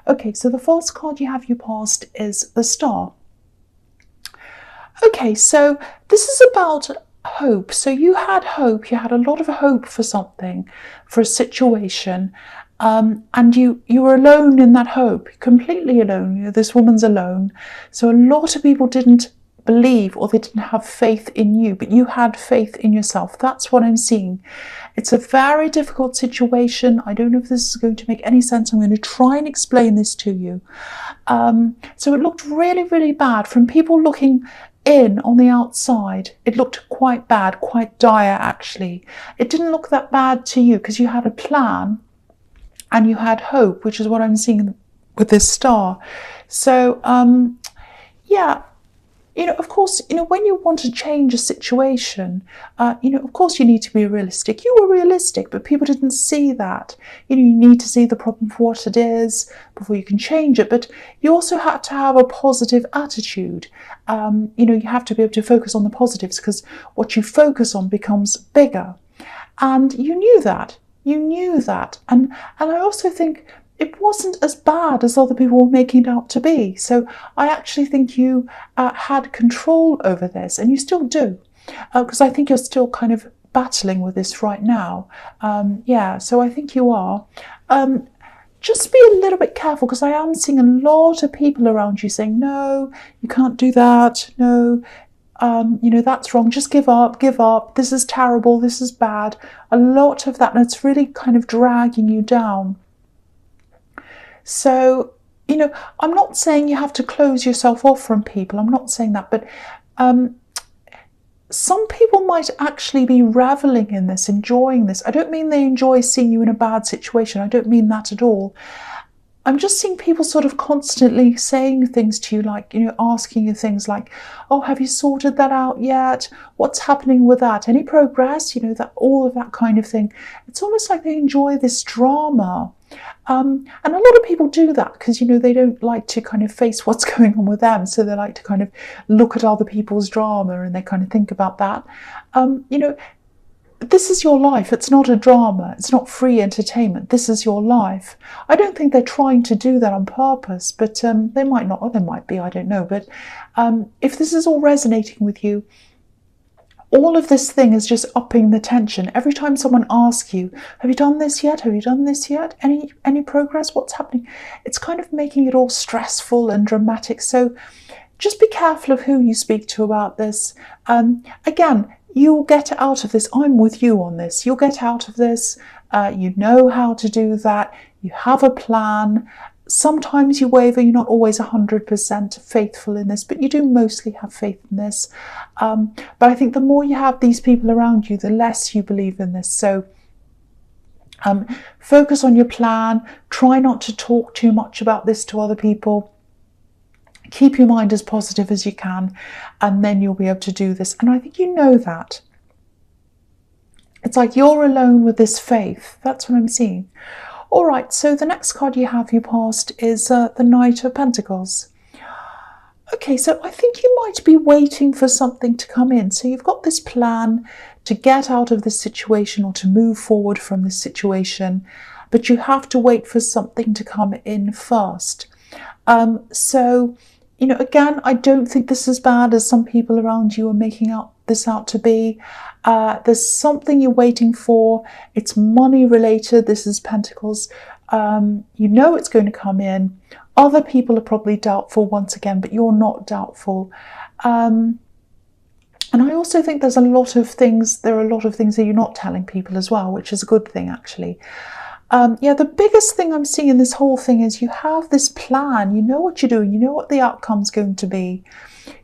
Okay, so the first card you have your past is the Star. Okay, so this is about hope. So you had hope, you had a lot of hope for something, for a situation, and you were alone in that hope, completely alone. You know, this woman's alone. So a lot of people didn't believe, or they didn't have faith in you, but you had faith in yourself. That's what I'm seeing. It's a very difficult situation. I don't know if this is going to make any sense. I'm going to try and explain this to you. So it looked really, really bad from people looking in on the outside. It looked quite bad, quite dire actually. It didn't look that bad to you because you had a plan and you had hope, which is what I'm seeing with this Star. So yeah, you know, of course, you know, when you want to change a situation, you know, of course you need to be realistic. You were realistic, but people didn't see that. You know, you need to see the problem for what it is before you can change it. But you also had to have a positive attitude. You know, you have to be able to focus on the positives, because what you focus on becomes bigger. And you knew that. You knew that. And I also think it wasn't as bad as other people were making it out to be. So I actually think you had control over this, and you still do, because I think you're still kind of battling with this right now. Yeah, so I think you are. Just be a little bit careful, because I am seeing a lot of people around you saying, no, you can't do that, no, you know, that's wrong, just give up, this is terrible, this is bad. A lot of that, and it's really kind of dragging you down. So, you know, I'm not saying you have to close yourself off from people. I'm not saying that. But some people might actually be reveling in this, enjoying this. I don't mean they enjoy seeing you in a bad situation. I don't mean that at all. I'm just seeing people sort of constantly saying things to you, like, you know, asking you things like, oh, have you sorted that out yet? What's happening with that? Any progress? You know, that, all of that kind of thing. It's almost like they enjoy this drama. And a lot of people do that because, you know, they don't like to kind of face what's going on with them. So they like to kind of look at other people's drama, and they kind of think about that. You know, this is your life. It's not a drama. It's not free entertainment. This is your life. I don't think they're trying to do that on purpose, but they might not, or they might be, I don't know. But if this is all resonating with you, all of this thing is just upping the tension. Every time someone asks you, have you done this yet? Have you done this yet? Any progress? What's happening? It's kind of making it all stressful and dramatic. So just be careful of who you speak to about this. Again, you'll get out of this. I'm with you on this. You'll get out of this. You know how to do that. You have a plan. Sometimes you waver. You're not always 100% faithful in this, but you do mostly have faith in this. But I think the more you have these people around you, the less you believe in this. So focus on your plan. Try not to talk too much about this to other people. Keep your mind as positive as you can, and then you'll be able to do this. And I think you know that. It's like you're alone with this faith. That's what I'm seeing. All right, so the next card you have your past is the Knight of Pentacles. Okay, so I think you might be waiting for something to come in. So you've got this plan to get out of this situation, or to move forward from this situation, but you have to wait for something to come in first. So, you know, again, I don't think this is as bad as some people around you are making this out to be. There's something you're waiting for. It's money related. This is Pentacles. You know it's going to come in. Other people are probably doubtful once again, but you're not doubtful. And I also think there are a lot of things that you're not telling people as well, which is a good thing actually. Yeah, the biggest thing I'm seeing in this whole thing is you have this plan. You know what you're doing. You know what the outcome's going to be.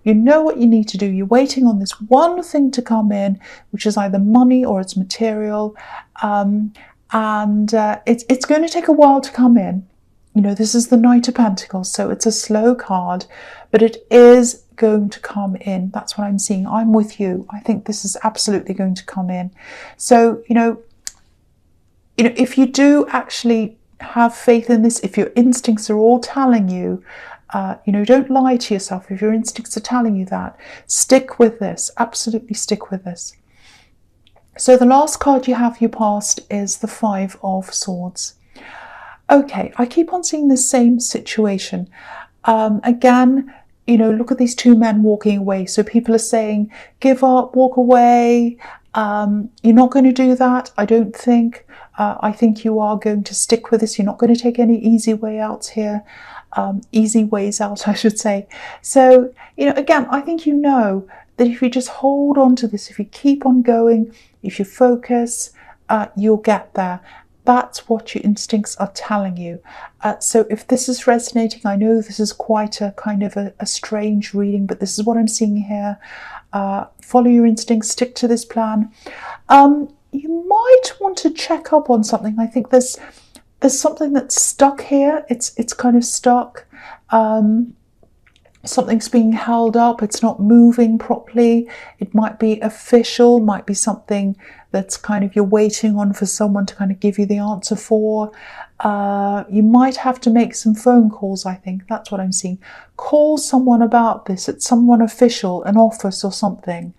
You know what you need to do. You're waiting on this one thing to come in, which is either money or it's material. It's going to take a while to come in. You know, this is the Knight of Pentacles, so it's a slow card, but it is going to come in. That's what I'm seeing. I'm with you. I think this is absolutely going to come in. So, you know, if you do actually have faith in this, if your instincts are all telling you, you know, don't lie to yourself. If your instincts are telling you that, stick with this. Absolutely stick with this. So the last card you have your past is the Five of Swords. Okay, I keep on seeing the same situation. Again, look at these two men walking away. So people are saying, give up, walk away. You're not going to do that, I don't think. I think you are going to stick with this. You're not going to take any easy way out here. Easy ways out, I should say. So, again, I think that if you just hold on to this, if you keep on going, if you focus, you'll get there. That's what your instincts are telling you. So if this is resonating, I know this is quite a kind of a strange reading, but this is what I'm seeing here. Follow your instincts, stick to this plan. You might want to check up on something. I think there's something that's stuck here. It's kind of stuck. Something's being held up. It's not moving properly. It might be official, might be something that's kind of you're waiting on for someone to kind of give you the answer for. You might have to make some phone calls, I think. That's what I'm seeing. Call someone about this. It's someone official, an office or something.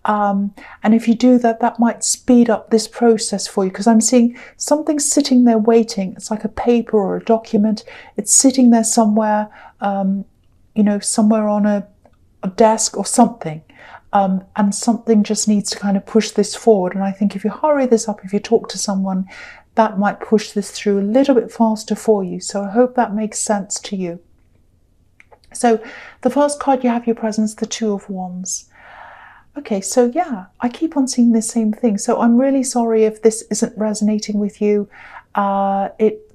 And if you do that, that might speed up this process for you, because I'm seeing something sitting there waiting. It's like a paper or a document. It's sitting there somewhere, somewhere on a desk or something. And something just needs to kind of push this forward. And I think if you hurry this up, if you talk to someone, that might push this through a little bit faster for you. So I hope that makes sense to you. So the first card you have your presence, the Two of Wands. Okay, so yeah, I keep on seeing the same thing. So I'm really sorry if this isn't resonating with you.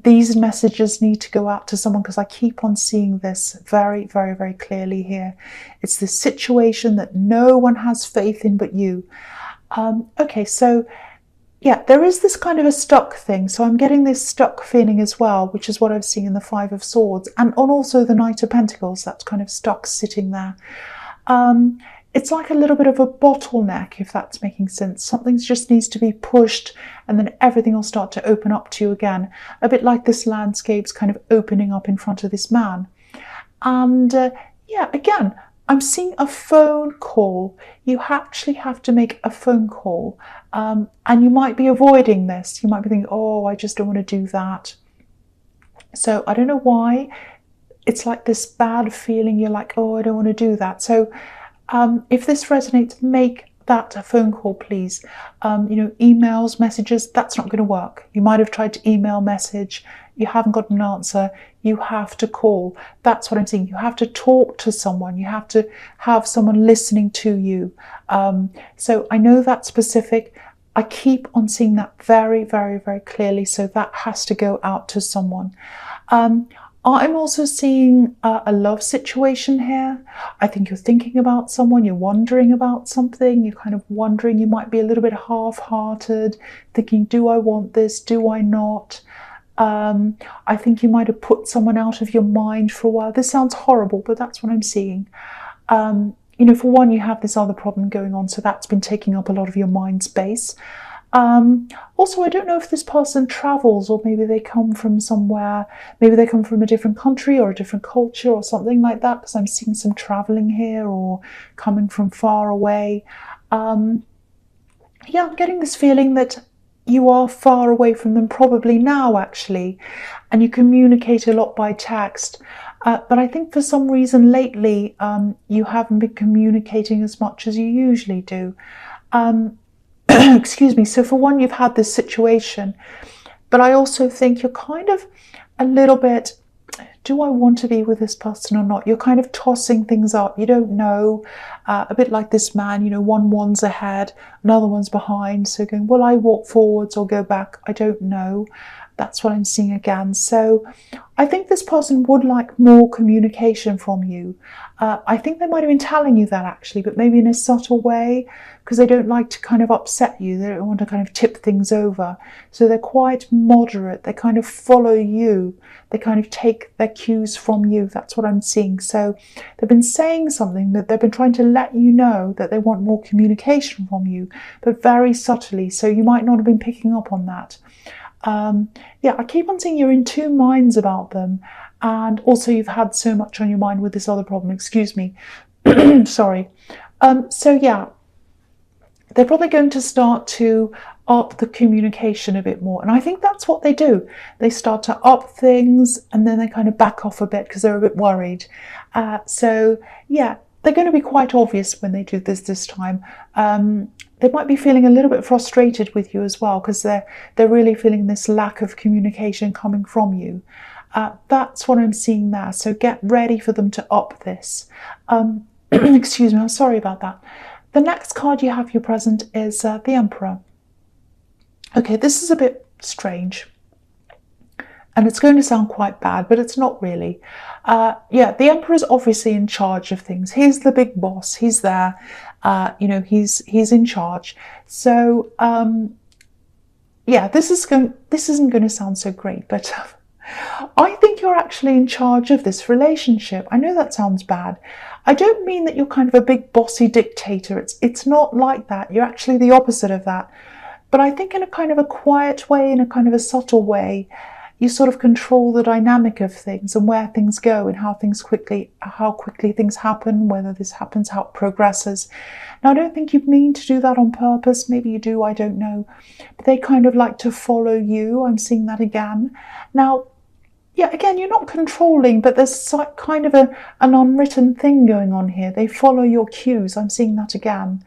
These messages need to go out to someone, because I keep on seeing this very, very, very clearly here. It's this situation that no one has faith in but you. Okay, so yeah, there is this kind of a stuck thing. So I'm getting this stuck feeling as well, which is what I'm seeing in the Five of Swords, and also the Knight of Pentacles. That's kind of stuck sitting there. It's like a little bit of a bottleneck, if that's making sense. Something just needs to be pushed, and then everything will start to open up to you again. A bit like this landscape's kind of opening up in front of this man. And yeah, again, I'm seeing a phone call. You actually have to make a phone call. And you might be avoiding this. You might be thinking, oh, I just don't want to do that. So I don't know why. It's like this bad feeling. You're like, oh, I don't want to do that. So if this resonates, make that a phone call, please. Emails, messages, that's not going to work. You might have tried to email, message, you haven't got an answer. You have to call. That's what I'm saying. You have to talk to someone. You have to have someone listening to you. So I know that's specific. I keep on seeing that very, very, very clearly. So that has to go out to someone. I'm also seeing a love situation here. I think you're thinking about someone, you're wondering about something, you're kind of wondering, you might be a little bit half-hearted, thinking, do I want this, do I not? I think you might have put someone out of your mind for a while. This sounds horrible, but that's what I'm seeing. For one, you have this other problem going on, so that's been taking up a lot of your mind space. Also, I don't know if this person travels, or maybe they come from somewhere, maybe they come from a different country or a different culture or something like that, because I'm seeing some traveling here or coming from far away. Yeah, I'm getting this feeling that you are far away from them, probably now actually, and you communicate a lot by text. But I think for some reason lately, you haven't been communicating as much as you usually do. Excuse me. So for one, you've had this situation, but I also think you're kind of a little bit, do I want to be with this person or not? You're kind of tossing things up. You don't know, a bit like this man, one's ahead, another one's behind. So going, will I walk forwards or go back? I don't know. That's what I'm seeing again. So I think this person would like more communication from you. I think they might have been telling you that actually, but maybe in a subtle way, because they don't like to kind of upset you. They don't want to kind of tip things over. So they're quite moderate. They kind of follow you. They kind of take their cues from you. That's what I'm seeing. So they've been saying something, that they've been trying to let you know that they want more communication from you, but very subtly. So you might not have been picking up on that. Yeah, I keep on seeing you're in two minds about them, and also you've had so much on your mind with this other problem. Excuse me. Sorry. So yeah, they're probably going to start to up the communication a bit more. And I think that's what they do. They start to up things and then they kind of back off a bit because they're a bit worried. So yeah, they're going to be quite obvious when they do this time. They might be feeling a little bit frustrated with you as well because they're really feeling this lack of communication coming from you. That's what I'm seeing there. So get ready for them to up this. Excuse me, I'm sorry about that. The next card you have your present is the Emperor. Okay, this is a bit strange. And it's going to sound quite bad, but it's not really. Yeah, the Emperor is obviously in charge of things. He's the big boss. He's there. You know, he's in charge. So yeah, this isn't going to sound so great, but I think you're actually in charge of this relationship. I know that sounds bad. I don't mean that you're kind of a big bossy dictator. It's not like that. You're actually the opposite of that. But I think in a kind of a quiet way, in a kind of a subtle way, you sort of control the dynamic of things and where things go and how quickly things happen, whether this happens, how it progresses. Now, I don't think you mean to do that on purpose. Maybe you do, I don't know. But they kind of like to follow you. I'm seeing that again. Now, yeah, again, you're not controlling, but there's kind of an unwritten thing going on here. They follow your cues. I'm seeing that again.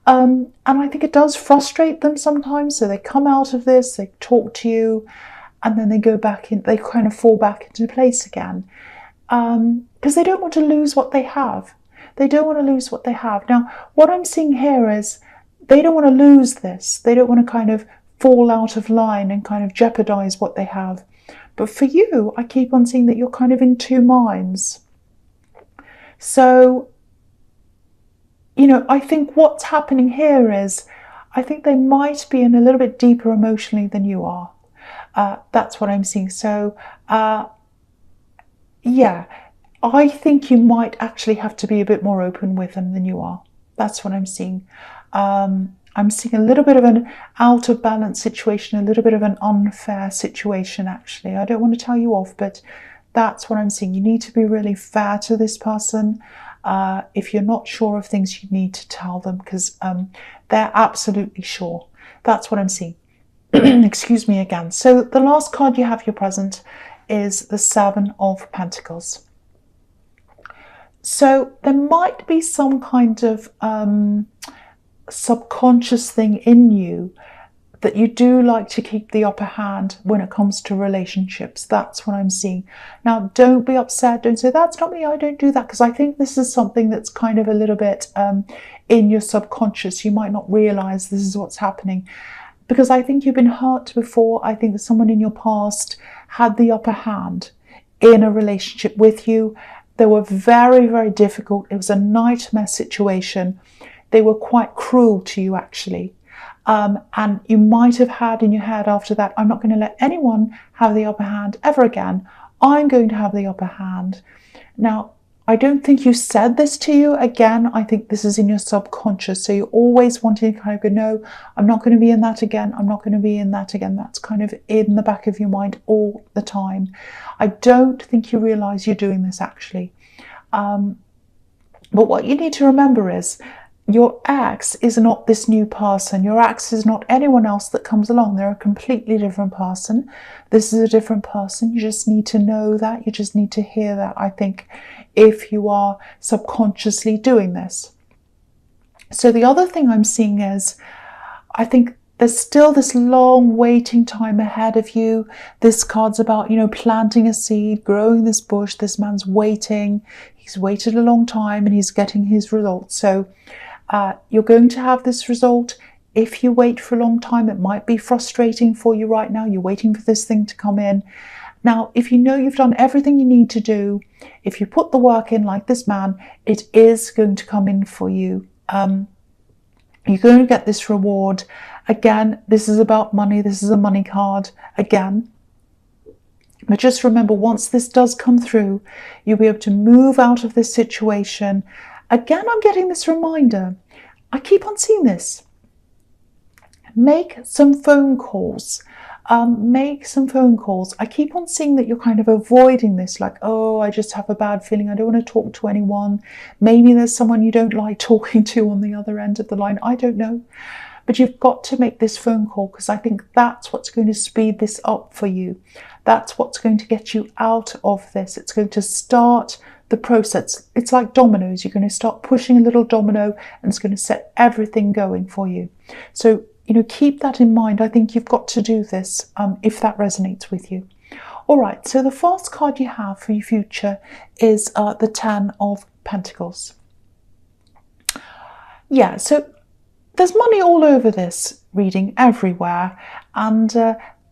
And I think it does frustrate them sometimes. So they come out of this, they talk to you, and then they go back in, they kind of fall back into place again. Because they don't want to lose what they have. They don't want to lose what they have. Now, what I'm seeing here is they don't want to lose this. They don't want to kind of fall out of line and kind of jeopardize what they have. But for you, I keep on seeing that you're kind of in two minds. So, you know, I think what's happening here is, I think they might be in a little bit deeper emotionally than you are. That's what I'm seeing. So, yeah, I think you might actually have to be a bit more open with them than you are. That's what I'm seeing. I'm seeing a little bit of an out of balance situation, a little bit of an unfair situation, actually. I don't want to tell you off, but that's what I'm seeing. You need to be really fair to this person. If you're not sure of things, you need to tell them because they're absolutely sure. That's what I'm seeing. Excuse me again. So the last card you have your present is the Seven of Pentacles. So there might be some kind of subconscious thing in you that you do like to keep the upper hand when it comes to relationships. That's what I'm seeing. Now, don't be upset. Don't say, that's not me, I don't do that. Because I think this is something that's kind of a little bit in your subconscious. You might not realize this is what's happening. Because I think you've been hurt before. I think that someone in your past had the upper hand in a relationship with you. They were very, very difficult. It was a nightmare situation. They were quite cruel to you, actually. And you might have had in your head after that, I'm not going to let anyone have the upper hand ever again. I'm going to have the upper hand. Now, I don't think you said this to you. Again, I think this is in your subconscious. So you're always wanting to kind of go, no, I'm not going to be in that again. I'm not going to be in that again. That's kind of in the back of your mind all the time. I don't think you realize you're doing this, actually. But what you need to remember is, your ex is not this new person. Your ex is not anyone else that comes along. They're a completely different person. This is a different person. You just need to know that. You just need to hear that, I think, if you are subconsciously doing this. So the other thing I'm seeing is, I think there's still this long waiting time ahead of you. This card's about, you know, planting a seed, growing this bush. This man's waiting. He's waited a long time and he's getting his results. So you're going to have this result. If you wait for a long time, it might be frustrating for you right now. You're waiting for this thing to come in. Now, if you know you've done everything you need to do, if you put the work in like this man, it is going to come in for you. You're going to get this reward. Again, this is about money. This is a money card again. But just remember, once this does come through, you'll be able to move out of this situation. Again, I'm getting this reminder. I keep on seeing this. Make some phone calls. Make some phone calls. I keep on seeing that you're kind of avoiding this, like, oh, I just have a bad feeling, I don't want to talk to anyone. Maybe there's someone you don't like talking to on the other end of the line, I don't know. But you've got to make this phone call, because I think that's what's going to speed this up for you. That's what's going to get you out of this. It's going to start the process. It's like dominoes. You're going to start pushing a little domino and it's going to set everything going for you. So, keep that in mind. I think you've got to do this if that resonates with you. All right, so the first card you have for your future is the Ten of Pentacles. Yeah, so there's money all over this reading, everywhere. And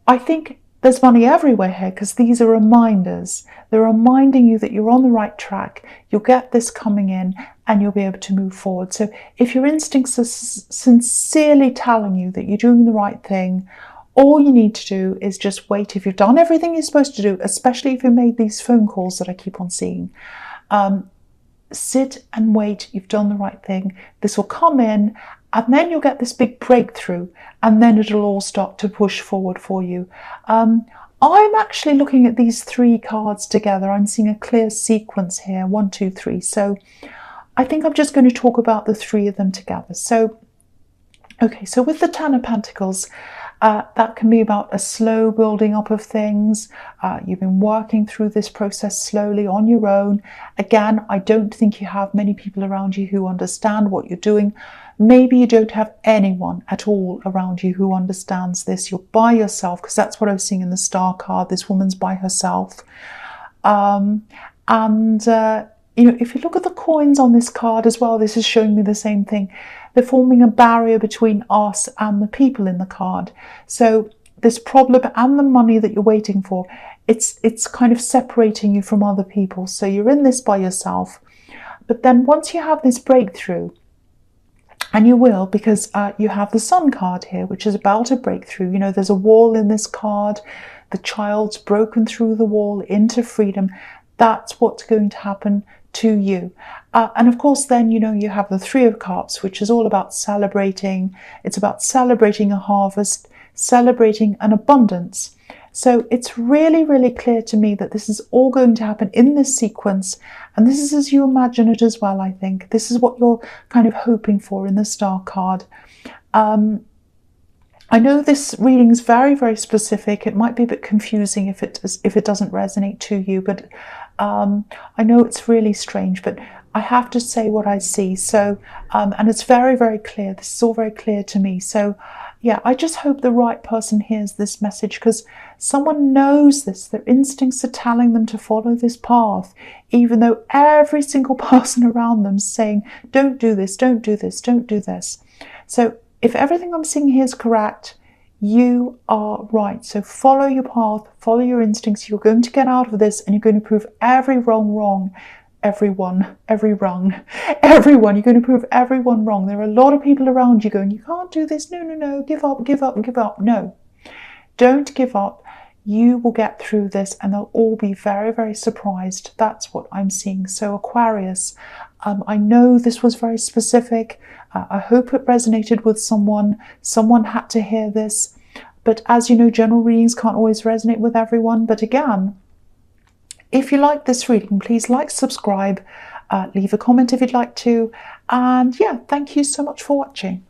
I think there's money everywhere here because these are reminders. They're reminding you that you're on the right track. You'll get this coming in and you'll be able to move forward. So if your instincts are sincerely telling you that you're doing the right thing, all you need to do is just wait. If you've done everything you're supposed to do, especially if you made these phone calls that I keep on seeing, sit and wait. You've done the right thing. This will come in and then you'll get this big breakthrough and then it'll all start to push forward for you. I'm actually looking at these three cards together. I'm seeing a clear sequence here, 1, 2, 3. So I think I'm just going to talk about the three of them together. So, okay, so with the Ten of Pentacles, that can be about a slow building up of things. You've been working through this process slowly on your own. Again, I don't think you have many people around you who understand what you're doing. Maybe you don't have anyone at all around you who understands this. You're by yourself, because that's what I was seeing in the Star card. This woman's by herself. If you look at the coins on this card as well, this is showing me the same thing. They're forming a barrier between us and the people in the card. So this problem and the money that you're waiting for, it's kind of separating you from other people. So you're in this by yourself. But then once you have this breakthrough, and you will, because you have the Sun card here, which is about a breakthrough. There's a wall in this card. The child's broken through the wall into freedom. That's what's going to happen to you. And of course, then, you have the Three of Cups, which is all about celebrating. It's about celebrating a harvest, celebrating an abundance. So it's really, really clear to me that this is all going to happen in this sequence. And this is as you imagine it as well, I think. This is what you're kind of hoping for in the Star card. I know this reading is very, very specific. It might be a bit confusing if it doesn't resonate to you, but I know it's really strange, but I have to say what I see. So, and it's very, very clear. This is all very clear to me. So, yeah, I just hope the right person hears this message, because someone knows this. Their instincts are telling them to follow this path, even though every single person around them is saying, don't do this, don't do this, don't do this. So if everything I'm seeing here is correct, you are right. So follow your path, follow your instincts. You're going to get out of this and you're going to prove every wrong wrong. Everyone. You're going to prove everyone wrong. There are a lot of people around you going, you can't do this. No, give up. No, don't give up. You will get through this and they'll all be very, very surprised. That's what I'm seeing. So Aquarius, I know this was very specific. I hope it resonated with someone. Someone had to hear this. But as you know, general readings can't always resonate with everyone. But again, if you like this reading, please like, subscribe, leave a comment if you'd like to. And yeah, thank you so much for watching.